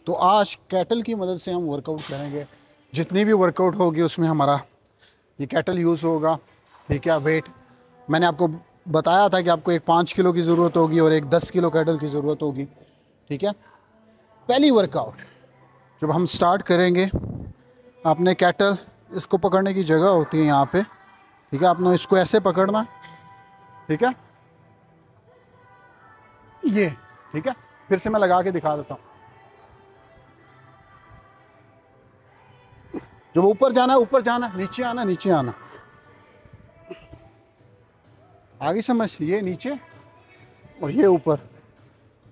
तो आज कैटल की मदद से हम वर्कआउट करेंगे। जितनी भी वर्कआउट होगी उसमें हमारा ये कैटल यूज़ होगा। ठीक है, वेट मैंने आपको बताया था कि आपको एक 5 किलो की ज़रूरत होगी और एक 10 किलो कैटल की ज़रूरत होगी। ठीक है, पहली वर्कआउट जब हम स्टार्ट करेंगे, आपने कैटल इसको पकड़ने की जगह होती है यहाँ पे। ठीक है, आपने इसको ऐसे पकड़ना। ठीक है, ये ठीक है, फिर से मैं लगा के दिखा देता हूँ। जब ऊपर जाना है ऊपर जाना, नीचे आना नीचे आना। आगे समझ, ये नीचे और ये ऊपर,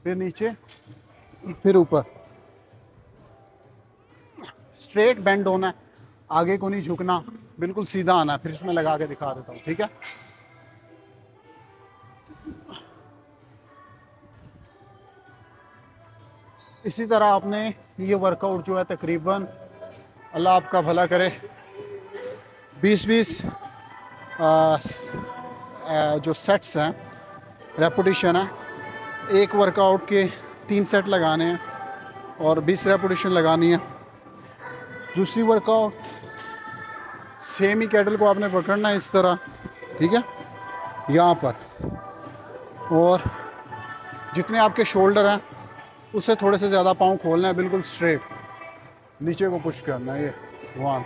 फिर नीचे फिर ऊपर। स्ट्रेट बेंड होना है, आगे को नहीं झुकना, बिल्कुल सीधा आना है। फिर इसमें लगा के दिखा देता हूँ। ठीक है, इसी तरह आपने ये वर्कआउट जो है तकरीबन, अल्लाह आपका भला करे, 20-20 जो सेट्स हैं, रेपिटेशन है, एक वर्कआउट के 3 सेट लगाने हैं और 20 रेपिटेशन लगानी है। दूसरी वर्कआउट सेम ही कैटल को आपने पकड़ना है इस तरह। ठीक है, यहाँ पर, और जितने आपके शोल्डर हैं उससे थोड़े से ज़्यादा पाँव खोलना है, बिल्कुल स्ट्रेट नीचे को पुश करना है। ये 1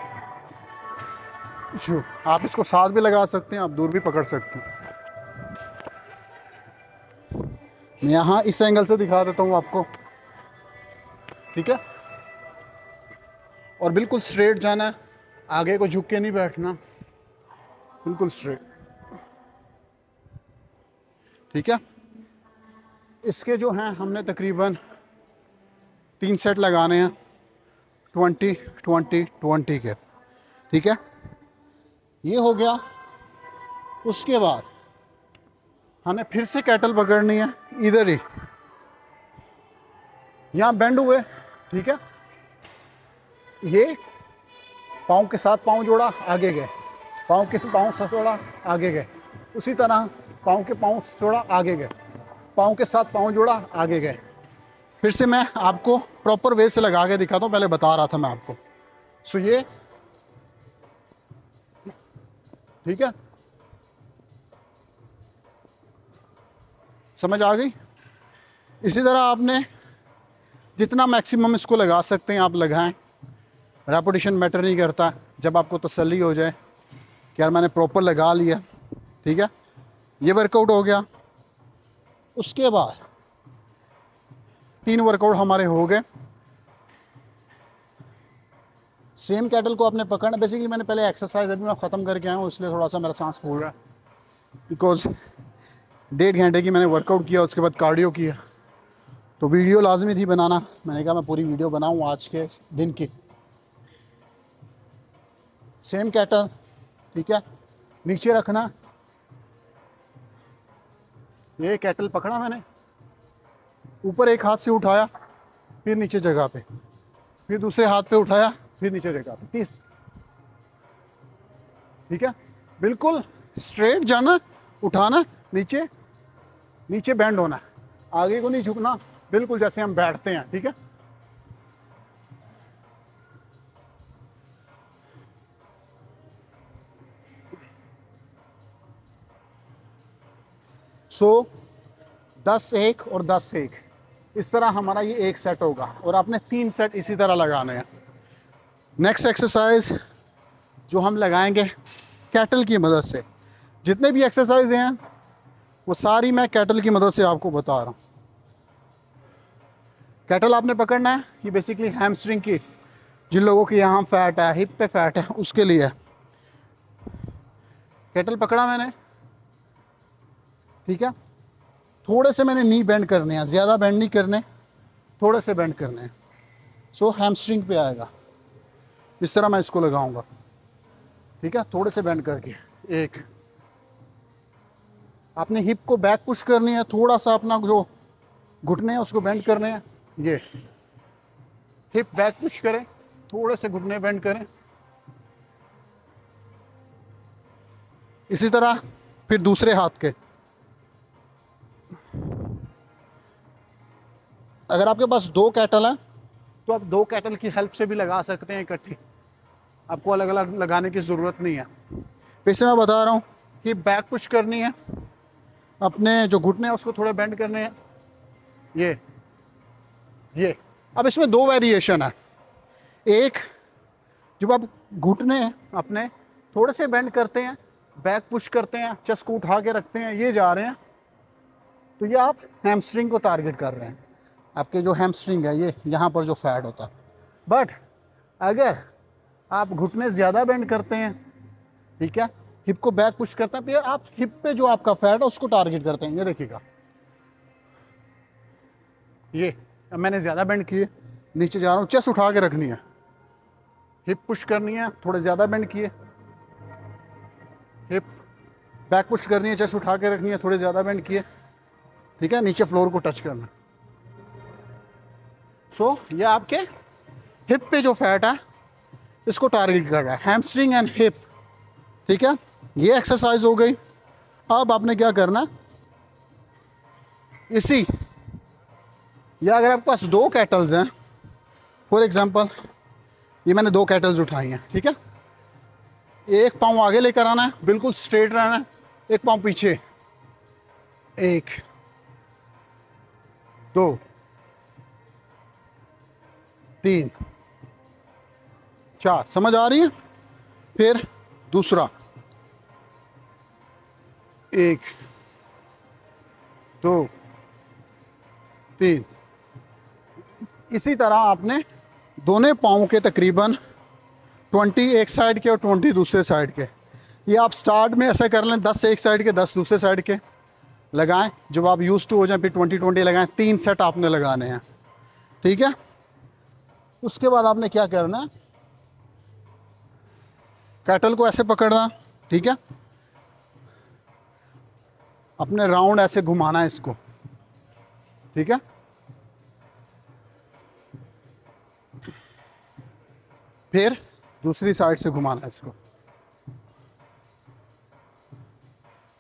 2, आप इसको साथ भी लगा सकते हैं, आप दूर भी पकड़ सकते हैं। मैं यहाँ इस एंगल से दिखा देता हूँ आपको। ठीक है, और बिल्कुल स्ट्रेट जाना है, आगे को झुक के नहीं बैठना, बिल्कुल स्ट्रेट। ठीक है, इसके जो हैं हमने तकरीबन 3 सेट लगाने हैं 20-20-20 के। ठीक है, ये हो गया। उसके बाद हमें फिर से कैटल पकड़नी है, इधर ही, यहाँ बेंड हुए। ठीक है, ये पाँव के साथ पाँव जोड़ा, आगे गए, पाँव के पाँव से जोड़ा, आगे गए, उसी तरह पाँव के पाँव जोड़ा, आगे गए, पाँव के साथ पाँव जोड़ा, आगे गए। फिर से मैं आपको प्रॉपर वे से लगा के दिखाता हूँ, पहले बता रहा था मैं आपको। सो ये ठीक है, समझ आ गई। इसी तरह आपने जितना मैक्सिमम इसको लगा सकते हैं आप लगाएं, रेपिटेशन मैटर नहीं करता। जब आपको तसल्ली हो जाए कि यार मैंने प्रॉपर लगा लिया। ठीक है, ये वर्कआउट हो गया। उसके बाद 3 वर्कआउट हमारे हो गए। सेम कैटल को आपने पकड़ना। बेसिकली मैंने पहले एक्सरसाइज अभी मैं ख़त्म करके आया हूँ, इसलिए थोड़ा सा मेरा सांस फूल रहा है, बिकॉज 1.5 घंटे की मैंने वर्कआउट किया, उसके बाद कार्डियो किया, तो वीडियो लाजमी थी बनाना। मैंने कहा मैं पूरी वीडियो बनाऊँ आज के दिन की। सेम कैटल, ठीक है, नीचे रखना। ये कैटल पकड़ा मैंने, ऊपर एक हाथ से उठाया, फिर नीचे जगह पे, फिर दूसरे हाथ पे उठाया, फिर नीचे जगह पे, 30। ठीक है, बिल्कुल स्ट्रेट जाना, उठाना, नीचे नीचे बैंड होना, आगे को नहीं झुकना, बिल्कुल जैसे हम बैठते हैं। ठीक है, सो 10-1 और 10-1, इस तरह हमारा ये एक सेट होगा और आपने 3 सेट इसी तरह लगाने हैं। नेक्स्ट एक्सरसाइज जो हम लगाएंगे कैटल की मदद से, जितने भी एक्सरसाइज हैं वो सारी मैं कैटल की मदद से आपको बता रहा हूँ। कैटल आपने पकड़ना है, ये बेसिकली हैमस्ट्रिंग की, जिन लोगों की यहाँ फैट है, हिप पे फैट है, उसके लिए है। कैटल पकड़ा मैंने, ठीक है, थोड़े से मैंने नी बेंड करने हैं, ज़्यादा बेंड नहीं करने, थोड़े से बेंड करने हैं। सो हैमस्ट्रिंग पे आएगा, इस तरह मैं इसको लगाऊंगा। ठीक है, थोड़े से बेंड करके। एक, आपने हिप को बैक पुश करनी है, थोड़ा सा अपना जो घुटने हैं उसको बेंड करने हैं। ये हिप बैक पुश करें, थोड़े से घुटने बेंड करें। इसी तरह फिर दूसरे हाथ के, अगर आपके पास 2 कैटल हैं तो आप 2 कैटल की हेल्प से भी लगा सकते हैं इकट्ठी, आपको अलग अलग लगाने की ज़रूरत नहीं है। फिर से मैं बता रहा हूँ कि बैक पुश करनी है, अपने जो घुटने हैं उसको थोड़ा बेंड करने हैं, ये। अब इसमें 2 वेरिएशन है। एक, जब आप घुटने अपने थोड़े से बेंड करते हैं, बैक पुश करते हैं, चेस्ट को उठा के रखते हैं, ये जा रहे हैं, तो ये आप हैमस्ट्रिंग को टारगेट कर रहे हैं। आपके जो हैमस्ट्रिंग है, ये यहाँ पर जो फैट होता है। बट अगर आप घुटने ज़्यादा बेंड करते हैं, ठीक है, हिप को बैक पुश करते हैं, फिर आप हिप पे जो आपका फैट है उसको टारगेट करते हैं। ये देखिएगा, ये अब मैंने ज़्यादा बेंड किए, नीचे जा रहा हूँ, चेस्ट उठा के रखनी है, हिप पुश करनी है, थोड़े ज़्यादा बेंड किए, हिप बैक पुश करनी है, चेस्ट उठा के रखनी है, थोड़े ज़्यादा बेंड किए, ठीक है, नीचे फ्लोर को टच करना। सो ये आपके हिप पे जो फैट है इसको टारगेट कर रहा है, हैमस्ट्रिंग एंड हिप, ठीक है। ये एक्सरसाइज हो गई। अब आपने क्या करना, इसी या अगर आपके पास 2 कैटल्स हैं, फॉर एग्जांपल ये मैंने 2 कैटल्स उठाई हैं, ठीक है, एक पाँव आगे लेकर आना है, बिल्कुल स्ट्रेट रहना है, एक पाँव पीछे, 1 2 3 4, समझ आ रही है। फिर दूसरा, 1 2 3। इसी तरह आपने दोनों पाँव के तकरीबन 20 एक साइड के और 20 दूसरे साइड के, ये आप स्टार्ट में ऐसा कर लें, 10 एक साइड के 10 दूसरे साइड के लगाएं। जब आप यूज़ टू हो जाए फिर 20-20 लगाएं। 3 सेट आपने लगाने हैं, ठीक है। उसके बाद आपने क्या करना है, कैटल को ऐसे पकड़ना, ठीक है, अपने राउंड ऐसे घुमाना है इसको, ठीक है। फिर दूसरी साइड से घुमाना है इसको,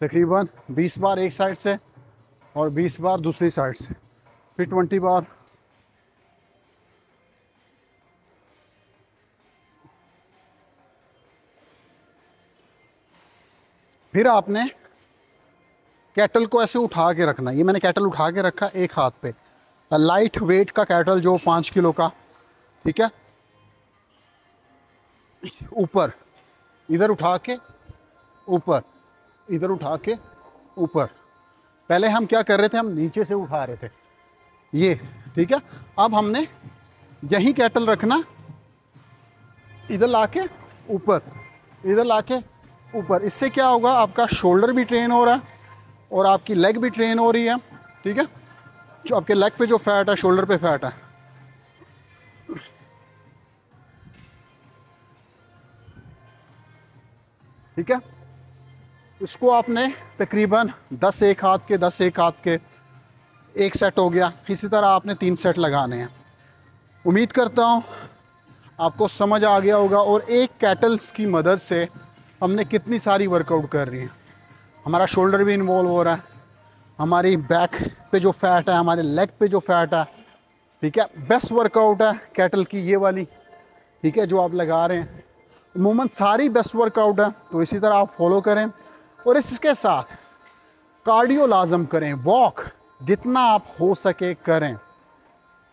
तकरीबन 20 बार एक साइड से और 20 बार दूसरी साइड से, फिर 20 बार। फिर आपने कैटल को ऐसे उठा के रखना। ये मैंने कैटल उठा के रखा एक हाथ पे, लाइट वेट का कैटल जो 5 किलो का, ठीक है, ऊपर इधर उठा के ऊपर, इधर उठा के ऊपर। पहले हम क्या कर रहे थे, हम नीचे से उठा रहे थे ये, ठीक है। अब हमने यही कैटल रखना, इधर लाके ऊपर, इधर लाके ऊपर। इससे क्या होगा, आपका शोल्डर भी ट्रेन हो रहा है और आपकी लेग भी ट्रेन हो रही है, ठीक है। जो आपके लेग पे जो फैट है, शोल्डर पे फैट है, ठीक है। इसको आपने तकरीबन 10 एक हाथ के 10 एक हाथ के, एक सेट हो गया। इसी तरह आपने 3 सेट लगाने हैं। उम्मीद करता हूँ आपको समझ आ गया होगा। और एक कैटल्स की मदद से हमने कितनी सारी वर्कआउट कर रही हैं। हमारा शोल्डर भी इन्वॉल्व हो रहा है, हमारी बैक पे जो फैट है, हमारे लेग पे जो फैट है, ठीक है। बेस्ट वर्कआउट है कैटल की ये वाली, ठीक है, जो आप लगा रहे हैं। अमूमन सारी बेस्ट वर्कआउट है, तो इसी तरह आप फॉलो करें। और इसके साथ कार्डियो लाजम करें, वॉक जितना आप हो सके करें,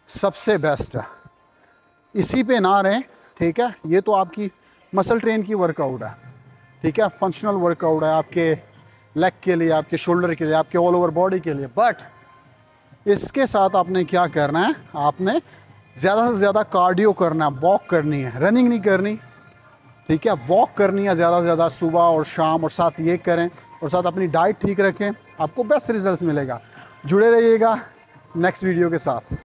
सबसे बेस्ट है। इसी पे ना रहें, ठीक है। ये तो आपकी मसल ट्रेन की वर्कआउट है, ठीक है, फंक्शनल वर्कआउट है आपके लेग के लिए, आपके शोल्डर के लिए, आपके ऑल ओवर बॉडी के लिए। बट इसके साथ आपने क्या करना है, आपने ज़्यादा से ज़्यादा कार्डियो करना है, वॉक करनी है, रनिंग नहीं करनी, ठीक है। वॉक करनी है ज़्यादा से ज़्यादा सुबह और शाम, और साथ ये करें और साथ अपनी डाइट ठीक रखें, आपको बेस्ट रिजल्ट मिलेगा। जुड़े रहिएगा नेक्स्ट वीडियो के साथ।